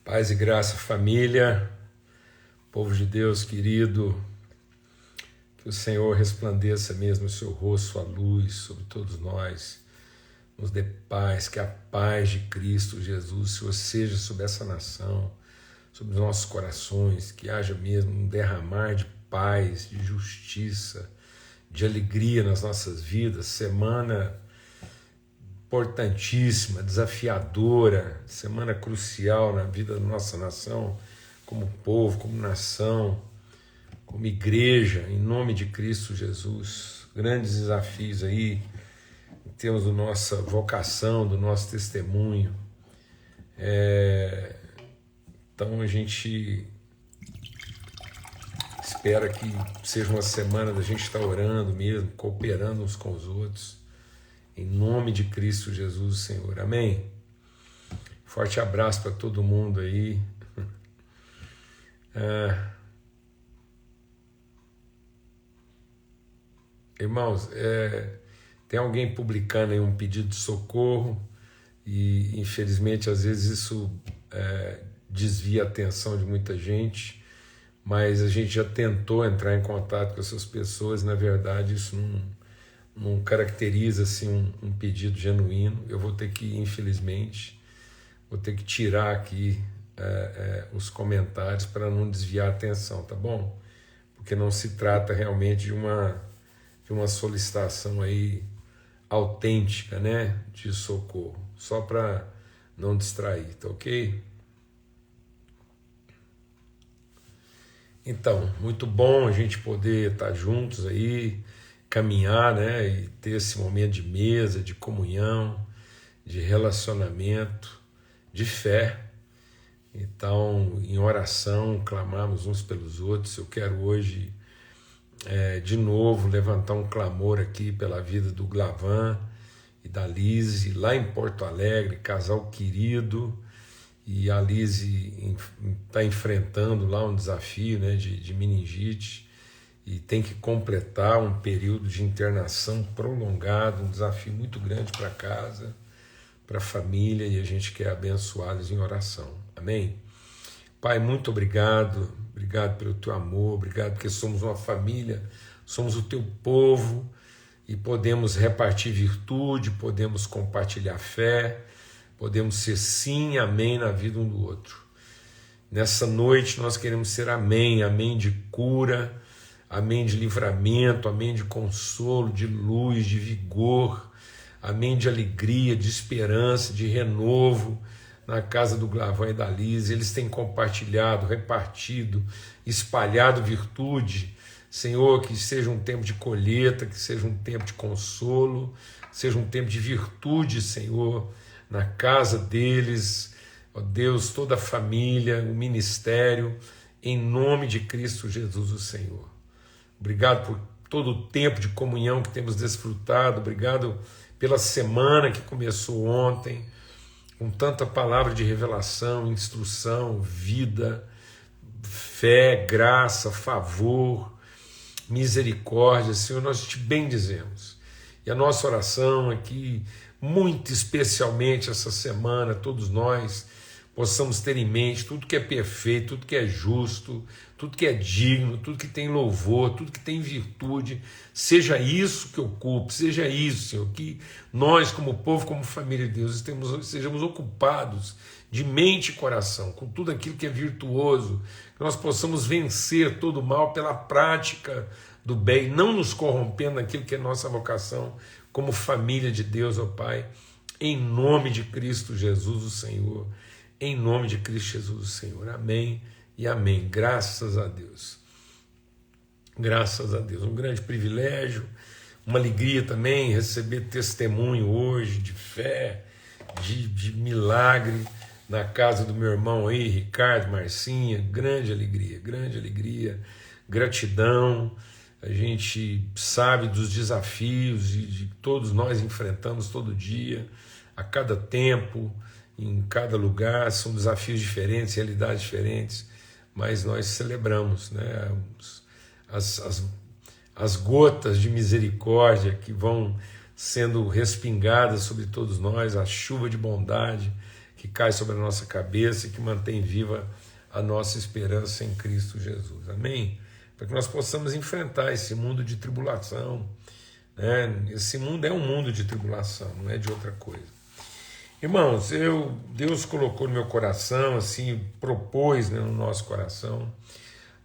Paz e graça, família, povo de Deus querido, que o Senhor resplandeça mesmo o seu rosto, sua luz sobre todos nós, nos dê paz, que a paz de Cristo Jesus, Senhor, seja sobre essa nação, sobre os nossos corações, que haja mesmo um derramar de paz, de justiça, de alegria nas nossas vidas. Semana importantíssima, desafiadora, semana crucial na vida da nossa nação, como povo, como nação, como igreja, em nome de Cristo Jesus. Grandes desafios aí, em termos da nossa vocação, do nosso testemunho. Então a gente espera que seja uma semana da gente estar orando mesmo, cooperando uns com os outros, em nome de Cristo Jesus, Senhor. Amém? Forte abraço para todo mundo aí. Irmãos, tem alguém publicando aí um pedido de socorro e, infelizmente, às vezes isso desvia a atenção de muita gente, mas a gente já tentou entrar em contato com essas pessoas e, na verdade, isso não caracteriza assim, um pedido genuíno. Eu vou ter que, infelizmente, tirar aqui os comentários para não desviar a atenção, tá bom? Porque não se trata realmente de uma solicitação aí autêntica, né, de socorro, só para não distrair, tá ok? Então, muito bom a gente poder estar juntos aí, caminhar, né, e ter esse momento de mesa, de comunhão, de relacionamento, de fé. Então, em oração, clamarmos uns pelos outros. Eu quero hoje, de novo, levantar um clamor aqui pela vida do Glavan e da Lise, lá em Porto Alegre, casal querido, e a Lise está enfrentando lá um desafio, né, de meningite, e tem que completar um período de internação prolongado, um desafio muito grande para casa, para a família, e a gente quer abençoá-los em oração. Amém? Pai, muito obrigado pelo teu amor, obrigado porque somos uma família, somos o teu povo e podemos repartir virtude, podemos compartilhar fé, podemos ser sim, amém na vida um do outro. Nessa noite nós queremos ser amém, amém de cura, amém de livramento, amém de consolo, de luz, de vigor, amém de alegria, de esperança, de renovo na casa do Glavan e da Lise. Eles têm compartilhado, repartido, espalhado virtude. Senhor, que seja um tempo de colheita, que seja um tempo de consolo, que seja um tempo de virtude, Senhor, na casa deles. Ó Deus, toda a família, o ministério, em nome de Cristo Jesus, o Senhor. Obrigado por todo o tempo de comunhão que temos desfrutado. Obrigado pela semana que começou ontem, com tanta palavra de revelação, instrução, vida, fé, graça, favor, misericórdia. Senhor, nós te bendizemos. E a nossa oração é que, muito especialmente essa semana, todos nós possamos ter em mente tudo que é perfeito, tudo que é justo, tudo que é digno, tudo que tem louvor, tudo que tem virtude, seja isso que ocupe, seja isso, Senhor, que nós como povo, como família de Deus, sejamos ocupados de mente e coração, com tudo aquilo que é virtuoso, que nós possamos vencer todo o mal pela prática do bem, não nos corrompendo naquilo que é nossa vocação, como família de Deus, ó Pai, em nome de Cristo Jesus, o Senhor. Em nome de Cristo Jesus, o Senhor. Amém e amém. Graças a Deus. Graças a Deus. Um grande privilégio, uma alegria também receber testemunho hoje de fé, de milagre na casa do meu irmão aí, Ricardo, Marcinha. Grande alegria, gratidão. A gente sabe dos desafios de todos nós enfrentamos todo dia, a cada tempo, em cada lugar. São desafios diferentes, realidades diferentes, mas nós celebramos, né, as gotas de misericórdia que vão sendo respingadas sobre todos nós, a chuva de bondade que cai sobre a nossa cabeça e que mantém viva a nossa esperança em Cristo Jesus. Amém? Para que nós possamos enfrentar esse mundo de tribulação, né? Esse mundo é um mundo de tribulação, não é de outra coisa. Irmãos, Deus colocou no meu coração, assim, propôs, né, no nosso coração,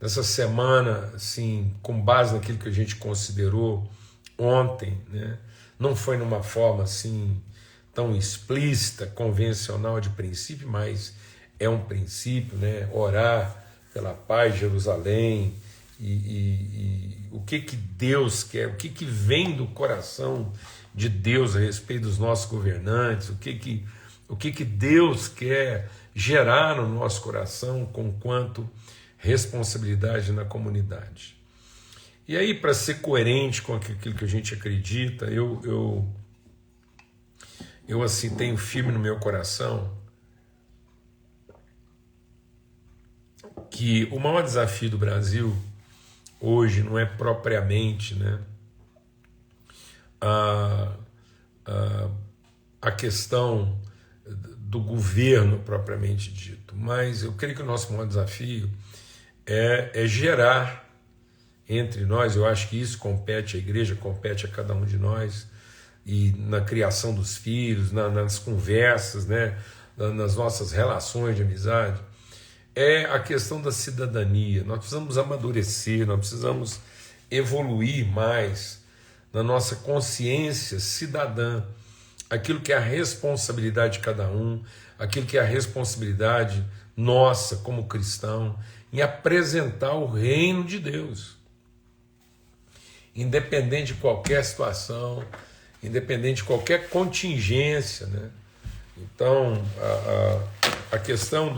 nessa semana, assim, com base naquilo que a gente considerou ontem, né? Não foi numa forma assim tão explícita, convencional de princípio, mas é um princípio, né? Orar pela paz de Jerusalém e o que Deus quer, o que vem do coração de Deus a respeito dos nossos governantes, o que Deus quer gerar no nosso coração com quanto responsabilidade na comunidade. E aí, para ser coerente com aquilo que a gente acredita, eu assim tenho firme no meu coração que o maior desafio do Brasil hoje não é propriamente, né, a questão do governo propriamente dito, mas eu creio que o nosso maior desafio é gerar entre nós, eu acho que isso compete à igreja, compete a cada um de nós, e na criação dos filhos, nas conversas, né, nas nossas relações de amizade, é a questão da cidadania. Nós precisamos amadurecer, nós precisamos evoluir mais na nossa consciência cidadã, aquilo que é a responsabilidade de cada um, aquilo que é a responsabilidade nossa como cristão, em apresentar o reino de Deus, independente de qualquer situação, independente de qualquer contingência, né? Então, a questão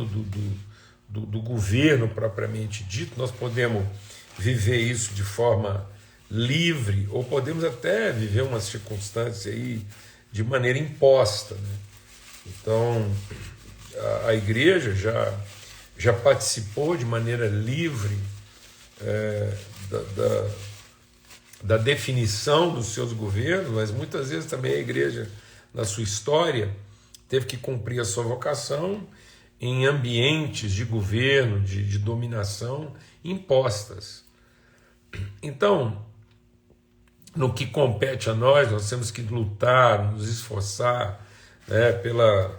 do governo propriamente dito, nós podemos viver isso de forma livre, ou podemos até viver uma circunstância aí de maneira imposta, né? Então, a igreja já participou de maneira livre da definição dos seus governos, mas muitas vezes também a igreja, na sua história, teve que cumprir a sua vocação em ambientes de governo, de dominação impostas. Então, no que compete a nós temos que lutar, nos esforçar, né, pela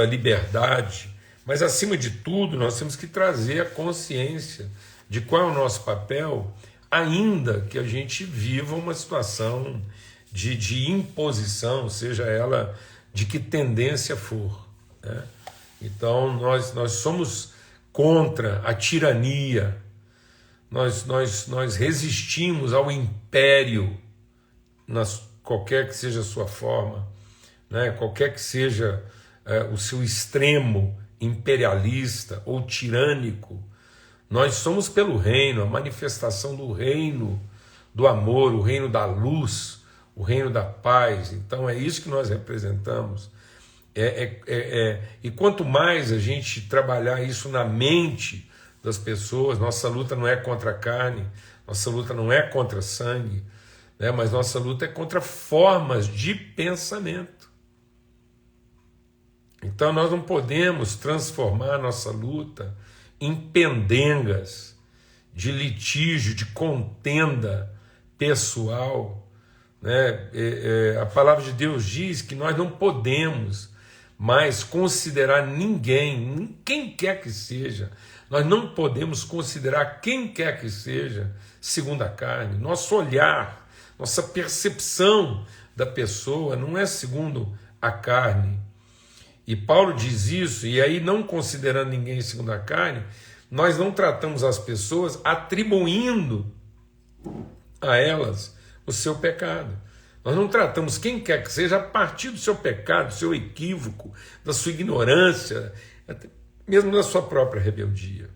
liberdade, mas acima de tudo nós temos que trazer a consciência de qual é o nosso papel, ainda que a gente viva uma situação de imposição, seja ela de que tendência for, né? Então nós somos contra a tirania, nós resistimos ao império, qualquer que seja a sua forma, né? Qualquer que seja o seu extremo imperialista ou tirânico. Nós somos pelo reino, a manifestação do reino do amor, o reino da luz, o reino da paz. Então é isso que nós representamos. E quanto mais a gente trabalhar isso na mente das pessoas, nossa luta não é contra a carne, nossa luta não é contra sangue, né? Mas nossa luta é contra formas de pensamento. Então nós não podemos transformar nossa luta em pendengas de litígio, de contenda pessoal, né? A palavra de Deus diz que nós não podemos mais considerar ninguém, quem quer que seja, nós não podemos considerar quem quer que seja segundo a carne. Nosso olhar, nossa percepção da pessoa não é segundo a carne. E Paulo diz isso, e aí, não considerando ninguém segundo a carne, nós não tratamos as pessoas atribuindo a elas o seu pecado. Nós não tratamos quem quer que seja a partir do seu pecado, do seu equívoco, da sua ignorância, até mesmo da sua própria rebeldia.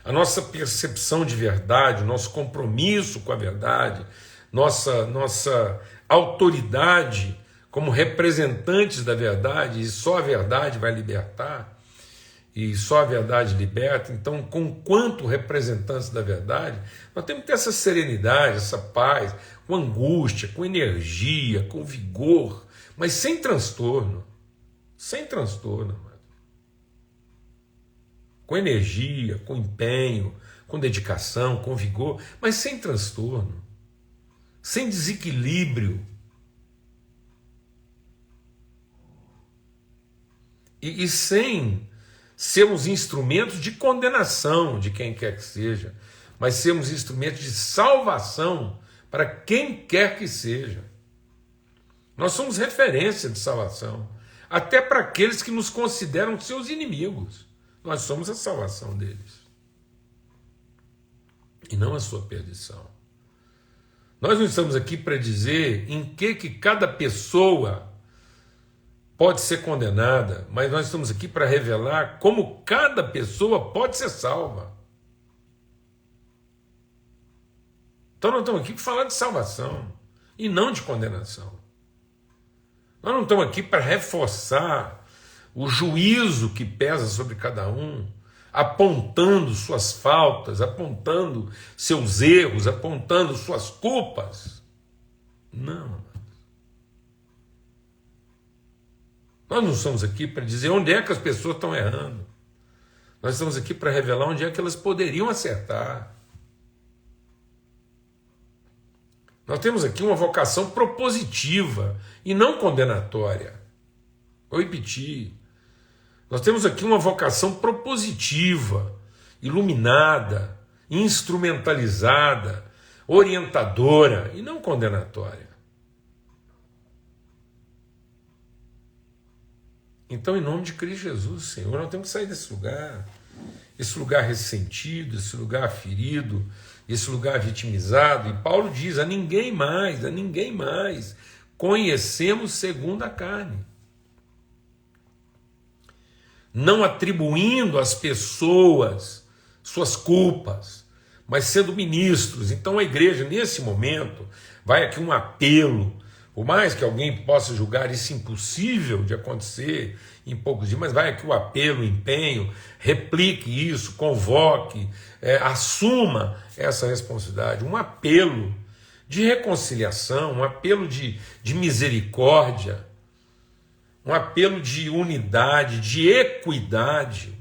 A nossa percepção de verdade, o nosso compromisso com a verdade, nossa autoridade como representantes da verdade, e só a verdade vai libertar, e só a verdade liberta. Então, quanto representantes da verdade, nós temos que ter essa serenidade, essa paz, com angústia, com energia, com vigor, mas sem transtorno. Sem transtorno, amado. Com energia, com empenho, com dedicação, com vigor, mas sem transtorno, sem desequilíbrio. E sem sermos instrumentos de condenação de quem quer que seja, mas sermos instrumentos de salvação para quem quer que seja. Nós somos referência de salvação, até para aqueles que nos consideram seus inimigos. Nós somos a salvação deles, e não a sua perdição. Nós não estamos aqui para dizer em que cada pessoa pode ser condenada, mas nós estamos aqui para revelar como cada pessoa pode ser salva. Então nós estamos aqui para falar de salvação e não de condenação. Nós não estamos aqui para reforçar o juízo que pesa sobre cada um, apontando suas faltas, apontando seus erros, apontando suas culpas. Não. Nós não estamos aqui para dizer onde é que as pessoas estão errando. Nós estamos aqui para revelar onde é que elas poderiam acertar. Nós temos aqui uma vocação propositiva e não condenatória. Vou repetir. Nós temos aqui uma vocação propositiva, iluminada, instrumentalizada, orientadora e não condenatória. Então, em nome de Cristo Jesus, Senhor, nós temos que sair desse lugar ressentido, esse lugar ferido, esse lugar vitimizado. E Paulo diz: a ninguém mais conhecemos segundo a carne. Não atribuindo às pessoas suas culpas, mas sendo ministros. Então a igreja, nesse momento, vai aqui um apelo. Por mais que alguém possa julgar isso impossível de acontecer em poucos dias, mas vai aqui o apelo, o empenho, replique isso, convoque, assuma essa responsabilidade, um apelo de reconciliação, um apelo de misericórdia, um apelo de unidade, de equidade.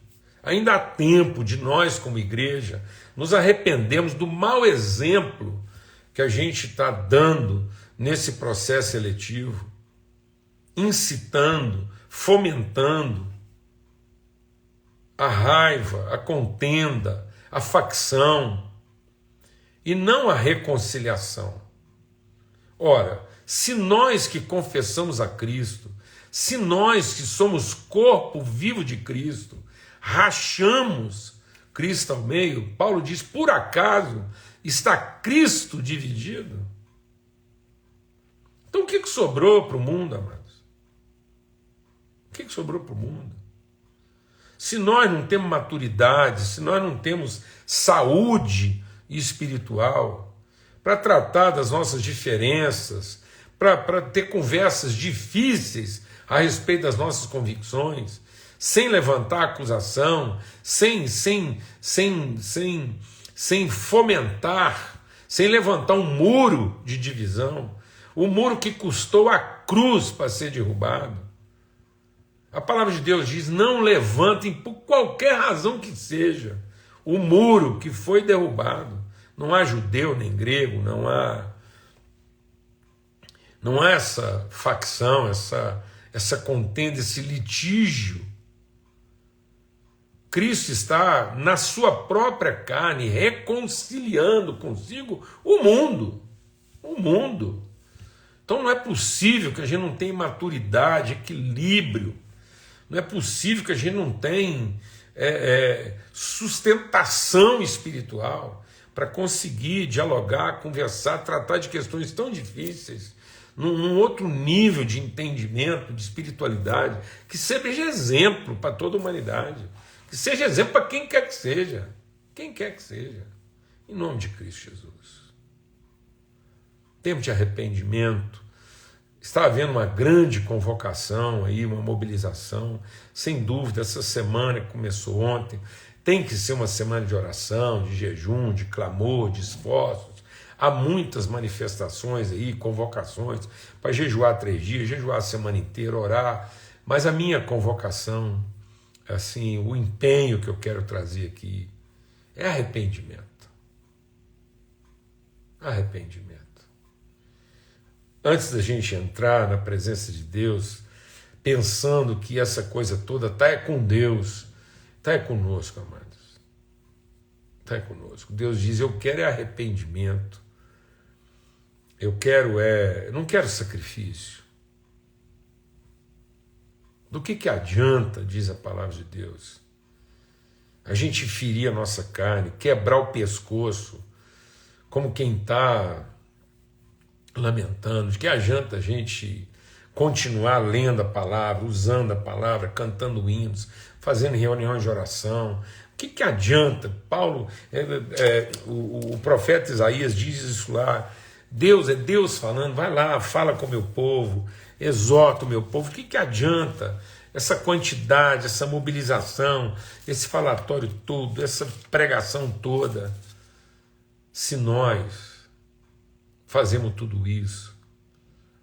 Ainda há tempo de nós, como igreja, nos arrependermos do mau exemplo que a gente está dando nesse processo seletivo, incitando, fomentando a raiva, a contenda, a facção, e não a reconciliação. Ora, se nós que confessamos a Cristo, se nós que somos corpo vivo de Cristo, rachamos Cristo ao meio, Paulo diz: por acaso está Cristo dividido? Então o que sobrou para o mundo, amados? O que sobrou para o mundo? Se nós não temos maturidade, se nós não temos saúde espiritual para tratar das nossas diferenças, para ter conversas difíceis a respeito das nossas convicções, sem levantar acusação, sem fomentar, sem levantar um muro de divisão, o muro que custou a cruz para ser derrubado. A palavra de Deus diz: não levantem por qualquer razão que seja o muro que foi derrubado. Não há judeu nem grego, não há essa facção, essa contenda, esse litígio. Cristo está na sua própria carne reconciliando consigo o mundo. O mundo. Então não é possível que a gente não tenha maturidade, equilíbrio. Não é possível que a gente não tenha sustentação espiritual para conseguir dialogar, conversar, tratar de questões tão difíceis, num outro nível de entendimento, de espiritualidade, que seja exemplo para toda a humanidade, que seja exemplo para quem quer que seja, em nome de Cristo Jesus. Tempo de arrependimento. Está havendo uma grande convocação aí, uma mobilização, sem dúvida. Essa semana que começou ontem tem que ser uma semana de oração, de jejum, de clamor, de esforços. Há muitas manifestações aí, convocações para jejuar 3 dias, jejuar a semana inteira, orar. Mas a minha convocação, assim, o empenho que eu quero trazer aqui é arrependimento. Arrependimento. Antes da gente entrar na presença de Deus, pensando que essa coisa toda está com Deus, está conosco, amados. Está conosco. Deus diz, eu quero é arrependimento. Eu não quero sacrifício. Do que adianta, diz a palavra de Deus, a gente ferir a nossa carne, quebrar o pescoço, como quem está lamentando? De que adianta a gente continuar lendo a palavra, usando a palavra, cantando hinos, fazendo reuniões de oração? O que adianta? Paulo, o profeta Isaías diz isso lá, Deus é Deus falando, vai lá, fala com o meu povo, exorta o meu povo. O que adianta essa quantidade, essa mobilização, esse falatório todo, essa pregação toda, se nós fazemos tudo isso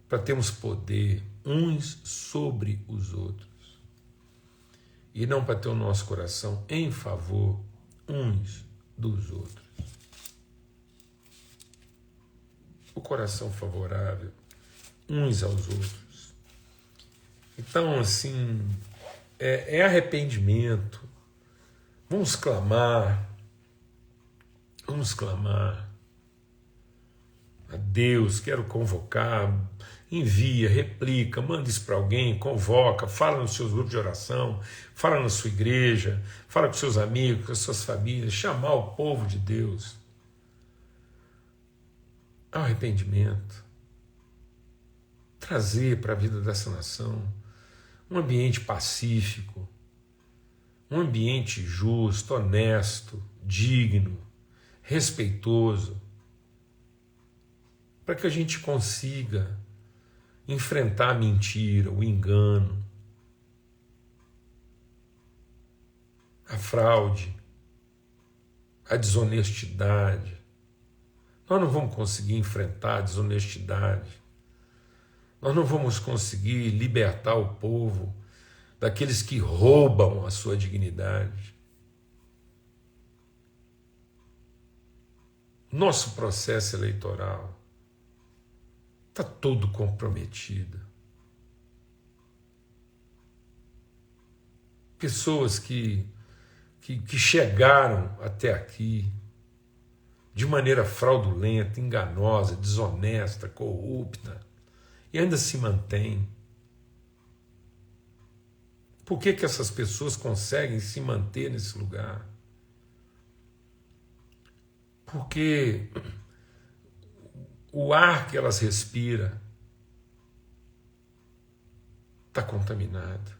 para termos poder uns sobre os outros e não para ter o nosso coração em favor uns dos outros? O coração favorável uns aos outros. Então, assim, é arrependimento. Vamos clamar a Deus. Quero convocar, envia, replica, manda isso para alguém, convoca, fala nos seus grupos de oração, fala na sua igreja, fala com seus amigos, com as suas famílias, chamar o povo de Deus ao arrependimento, trazer para a vida dessa nação um ambiente pacífico, um ambiente justo, honesto, digno, respeitoso, para que a gente consiga enfrentar a mentira, o engano, a fraude, a desonestidade. Nós não vamos conseguir enfrentar a desonestidade. Nós não vamos conseguir libertar o povo daqueles que roubam a sua dignidade. Nosso processo eleitoral está todo comprometido. Pessoas que chegaram até aqui de maneira fraudulenta, enganosa, desonesta, corrupta, e ainda se mantém. Por que essas pessoas conseguem se manter nesse lugar? Porque o ar que elas respiram está contaminado.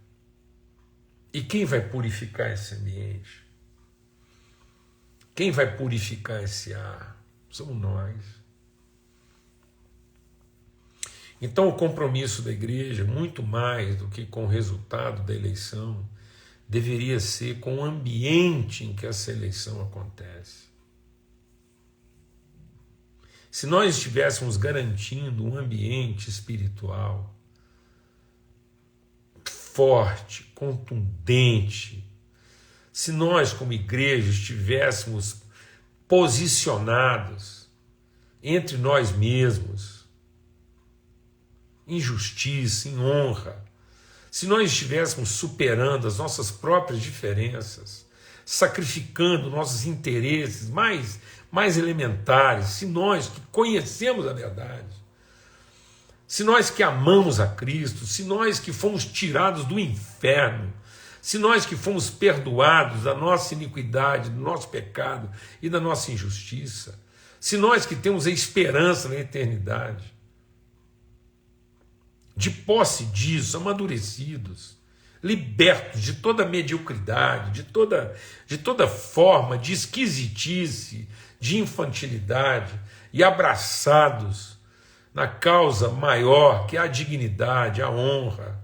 E quem vai purificar esse ambiente? Quem vai purificar esse ar? Somos nós. Então o compromisso da igreja, muito mais do que com o resultado da eleição, deveria ser com o ambiente em que essa eleição acontece. Se nós estivéssemos garantindo um ambiente espiritual forte, contundente, se nós como igreja estivéssemos posicionados entre nós mesmos, em justiça, em honra, se nós estivéssemos superando as nossas próprias diferenças, sacrificando nossos interesses mais elementares, se nós que conhecemos a verdade, se nós que amamos a Cristo, se nós que fomos tirados do inferno, se nós que fomos perdoados da nossa iniquidade, do nosso pecado e da nossa injustiça, se nós que temos a esperança na eternidade, de posse disso, amadurecidos, libertos de toda mediocridade, de toda forma de esquisitice, de infantilidade, e abraçados na causa maior que é a dignidade, a honra,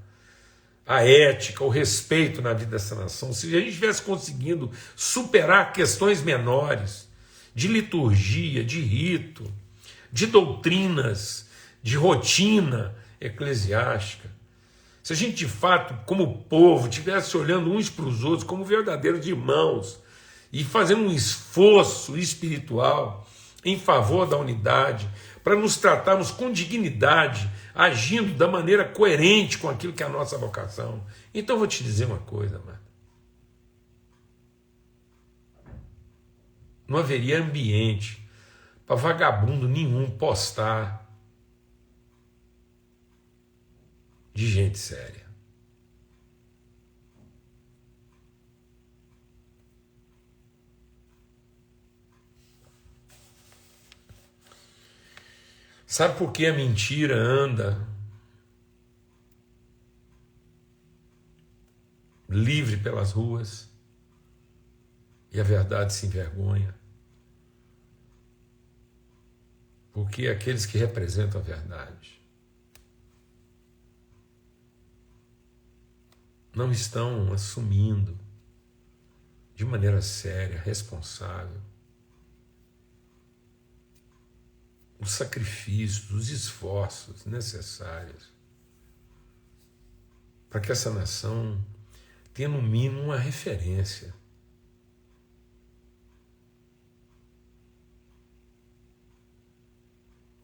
a ética, o respeito na vida dessa nação. Se a gente estivesse conseguindo superar questões menores de liturgia, de rito, de doutrinas, de rotina eclesiástica. Se a gente de fato, como povo, estivesse olhando uns para os outros como verdadeiros irmãos e fazendo um esforço espiritual em favor da unidade, para nos tratarmos com dignidade, agindo da maneira coerente com aquilo que é a nossa vocação. Então eu vou te dizer uma coisa, mano. Não haveria ambiente para vagabundo nenhum postar de gente séria. Sabe por que a mentira anda livre pelas ruas e a verdade se envergonha? Porque aqueles que representam a verdade não estão assumindo de maneira séria, responsável, os sacrifícios, os esforços necessários para que essa nação tenha no mínimo uma referência.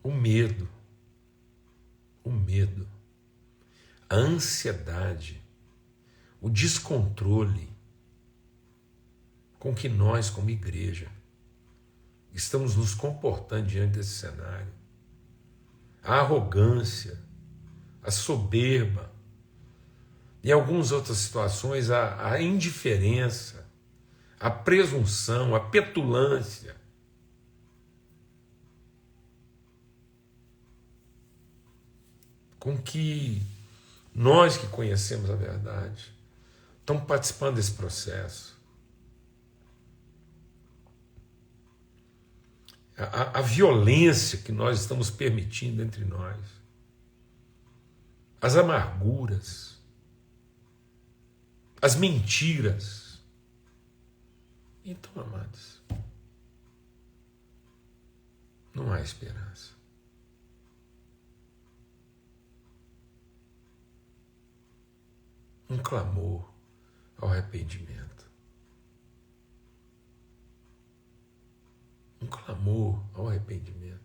O medo, a ansiedade, o descontrole com que nós, como igreja, estamos nos comportando diante desse cenário, a arrogância, a soberba, e em algumas outras situações a indiferença, a presunção, a petulância, com que nós que conhecemos a verdade estamos participando desse processo. A violência que nós estamos permitindo entre nós, as amarguras, as mentiras. Então, amados, não há esperança. Um clamor ao arrependimento. Um clamor ao arrependimento.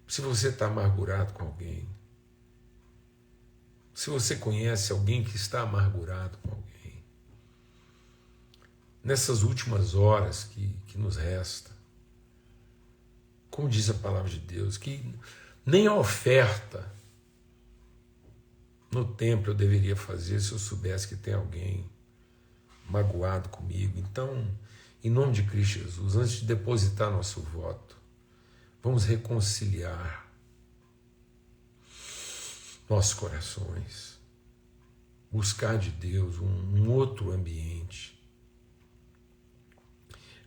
Se você está amargurado com alguém, se você conhece alguém que está amargurado com alguém, nessas últimas horas que nos resta, como diz a palavra de Deus, que nem a oferta no templo eu deveria fazer se eu soubesse que tem alguém magoado comigo. Então, em nome de Cristo Jesus, antes de depositar nosso voto, vamos reconciliar nossos corações, buscar de Deus um outro ambiente,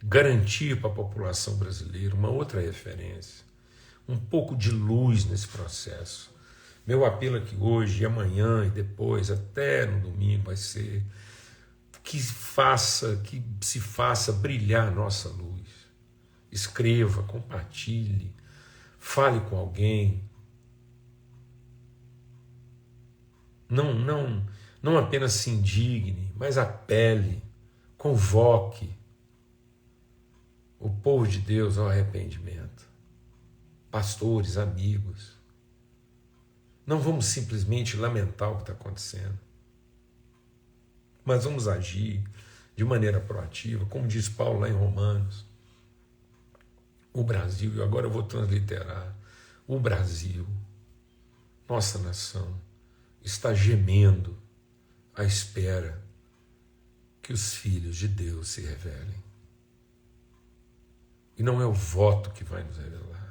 garantir para a população brasileira uma outra referência, um pouco de luz nesse processo. Meu apelo aqui hoje, e amanhã e depois, até no domingo, vai ser que se faça brilhar a nossa luz. Escreva, compartilhe, fale com alguém. Não apenas se indigne, mas apele, convoque o povo de Deus ao arrependimento. Pastores, amigos. Não vamos simplesmente lamentar o que está acontecendo, mas vamos agir de maneira proativa, como diz Paulo lá em Romanos. O Brasil, e agora eu vou transliterar, o Brasil, nossa nação, está gemendo à espera que os filhos de Deus se revelem. E não é o voto que vai nos revelar.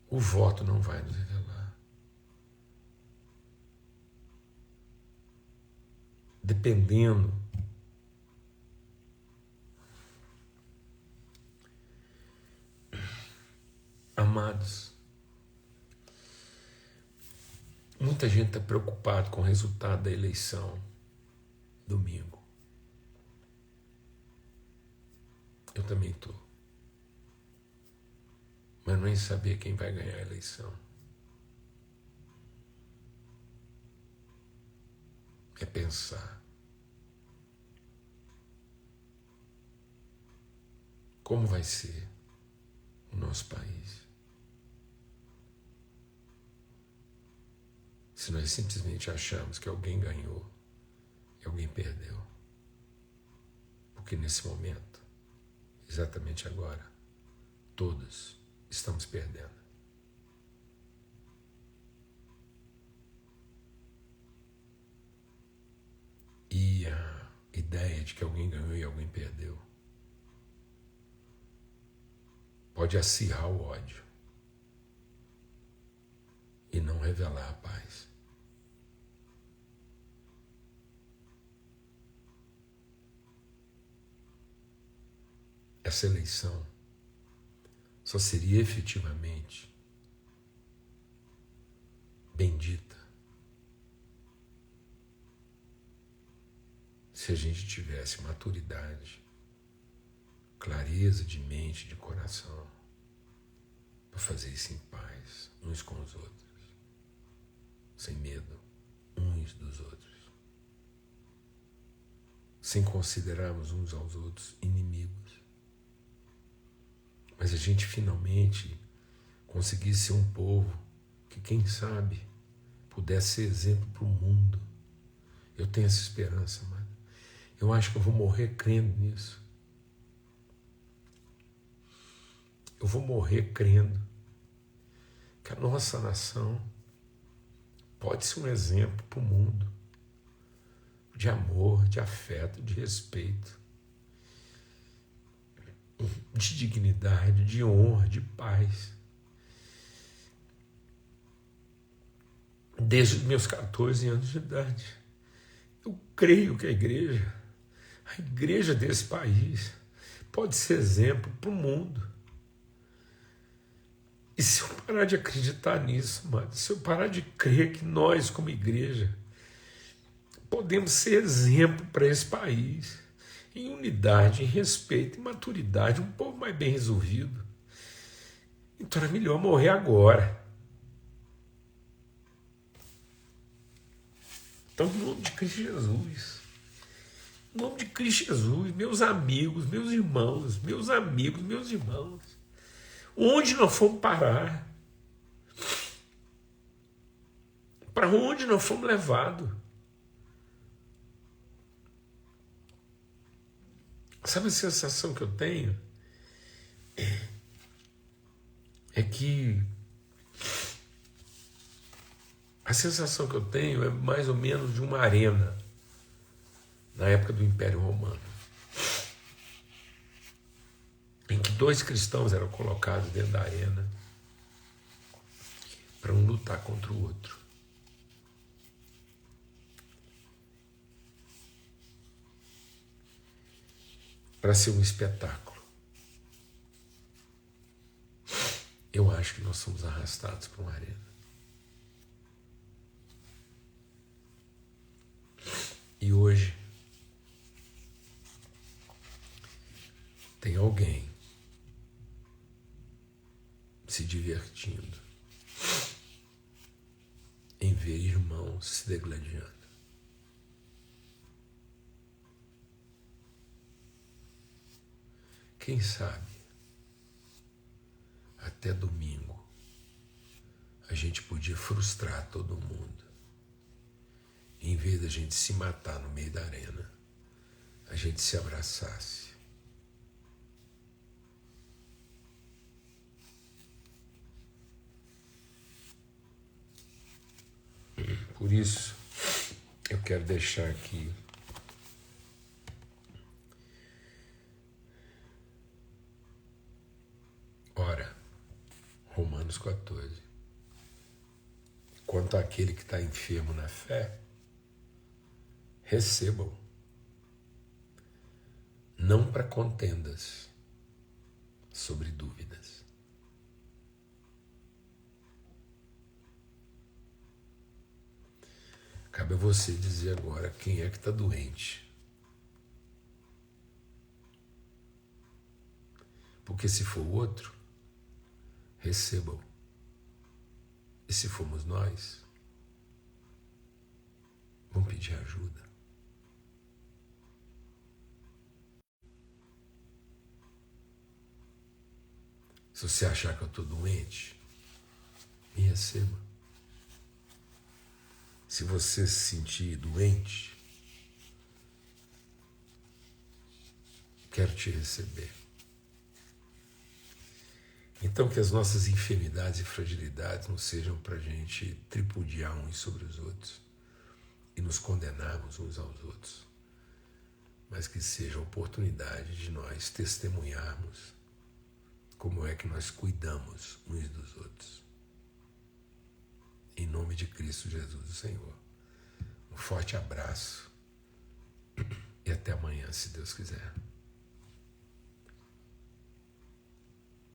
O voto não vai nos revelar. Dependendo amados, muita gente está preocupada com o resultado da eleição domingo. Eu também estou. Mas não é em saber quem vai ganhar a eleição. É pensar como vai ser o nosso país se nós simplesmente achamos que alguém ganhou e alguém perdeu. Porque nesse momento, exatamente agora, todos estamos perdendo. E a ideia de que alguém ganhou e alguém perdeu pode acirrar o ódio e não revelar a paz. Essa eleição só seria efetivamente bendita se a gente tivesse maturidade, clareza de mente, de coração, para fazer isso em paz, uns com os outros, sem medo, uns dos outros, sem considerarmos uns aos outros inimigos. Mas a gente finalmente conseguisse ser um povo que, quem sabe, pudesse ser exemplo para o mundo. Eu tenho essa esperança, mano. Eu acho que eu vou morrer crendo nisso. Eu vou morrer crendo que a nossa nação pode ser um exemplo para o mundo de amor, de afeto, de respeito, de dignidade, de honra, de paz. Desde os meus 14 anos de idade, eu creio que a igreja desse país, pode ser exemplo para o mundo. E se eu parar de acreditar nisso, mano, se eu parar de crer que nós, como igreja, podemos ser exemplo para esse país, em unidade, em respeito, em maturidade, um povo mais bem resolvido, então era melhor morrer agora. Então, em nome de Cristo Jesus, em nome de Cristo Jesus, meus amigos, meus irmãos, meus amigos, meus irmãos, onde nós fomos parar? Para onde nós fomos levados? Sabe a sensação que eu tenho? É que a sensação que eu tenho é mais ou menos de uma arena na época do Império Romano, em que 2 cristãos eram colocados dentro da arena para um lutar contra o outro. Para ser um espetáculo. Eu acho que nós somos arrastados para uma arena. E hoje tem alguém se divertindo em ver irmãos se degladiando. Quem sabe até domingo a gente podia frustrar todo mundo. Em vez da gente se matar no meio da arena, a gente se abraçasse. Por isso, eu quero deixar aqui ora, Romanos 14. Quanto àquele que está enfermo na fé, recebam, não para contendas sobre dúvidas. Cabe a você dizer agora quem é que está doente. Porque se for outro, recebam. E se formos nós, vamos pedir ajuda. Se você achar que eu estou doente, me receba. Se você se sentir doente, quero te receber. Então que as nossas enfermidades e fragilidades não sejam para a gente tripudiar uns sobre os outros e nos condenarmos uns aos outros, mas que seja a oportunidade de nós testemunharmos como é que nós cuidamos uns dos outros. Em nome de Cristo Jesus, o Senhor. Um forte abraço e até amanhã, se Deus quiser.